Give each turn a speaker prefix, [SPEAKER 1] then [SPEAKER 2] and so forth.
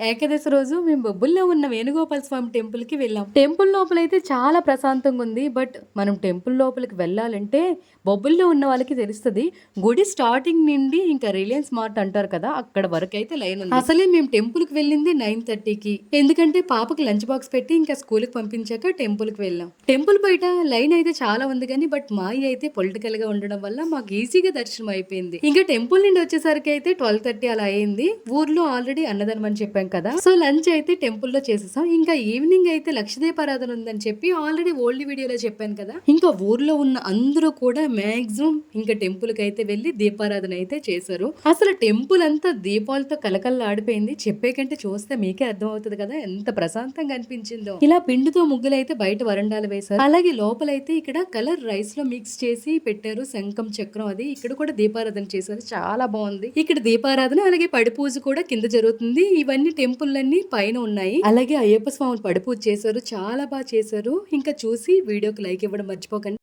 [SPEAKER 1] ఏకాదశి రోజు మేము బొబ్బుల్లో ఉన్న వేణుగోపాల స్వామి టెంపుల్ కి వెళ్ళాం. టెంపుల్ లోపలైతే చాలా ప్రశాంతంగా ఉంది. బట్ మనం టెంపుల్ లోపలికి వెళ్ళాలంటే బొబ్బుల్లో ఉన్న వాళ్ళకి తెలుస్తుంది. గుడి స్టార్టింగ్ నుండి ఇంకా రిలయన్స్ మార్ట్ అంటారు కదా, అక్కడ వరకు అయితే లైన్ ఉంది. అసలే మేము టెంపుల్ కి వెళ్ళింది 9:30కి. ఎందుకంటే పాపకి లంచ్ బాక్స్ పెట్టి ఇంకా స్కూల్ కి పంపించాక టెంపుల్ కి వెళ్ళాం. టెంపుల్ బయట లైన్ అయితే చాలా ఉంది కానీ బట్ మాయి అయితే పొలిటికల్ గా ఉండడం వల్ల మాకు ఈజీగా దర్శనం అయిపోయింది. ఇంకా టెంపుల్ నుండి వచ్చేసరికి అయితే 12:30 అలా అయింది. ఊర్లో ఆల్రెడీ అన్నదానం అని చెప్పాం కదా, సో లంచ్ అయితే టెంపుల్ లో చేసేసాం. ఇంకా ఈవినింగ్ అయితే లక్షదీపారాధన ఉందని చెప్పి ఆల్రెడీ ఓల్డ్ వీడియోలో చెప్పాను కదా, ఇంకా ఊర్లో ఉన్న అందరూ కూడా మాక్సిమం ఇంకా టెంపుల్ కి అయితే వెళ్లి దీపారాధన అయితే చేశారు. అసలు టెంపుల్ అంతా దీపాలతో కలకల్లా ఆడిపోయింది. చెప్పే కంటే చూస్తే మీకే అర్థం అవుతుంది కదా ఎంత ప్రశాంతంగా అనిపించిందో. ఇలా పిండితో ముగ్గులు అయితే బయట వరండాలు వేశారు. అలాగే లోపలైతే ఇక్కడ కలర్ రైస్ లో మిక్స్ చేసి పెట్టారు. శంఖం చక్రం అది ఇక్కడ కూడా దీపారాధన చేశారు. చాలా బాగుంది. ఇక్కడ దీపారాధన అలాగే పడి పూజ కూడా కింద జరుగుతుంది. ఇవన్నీ టెంపుల్ అన్ని పైన ఉన్నాయి. అలాగే అయ్యప్ప స్వామి పడి పూజ చేశారు. చాలా బాగా చేశారు. ఇంకా చూసి వీడియోకి లైక్ ఇవ్వడం మర్చిపోకండి.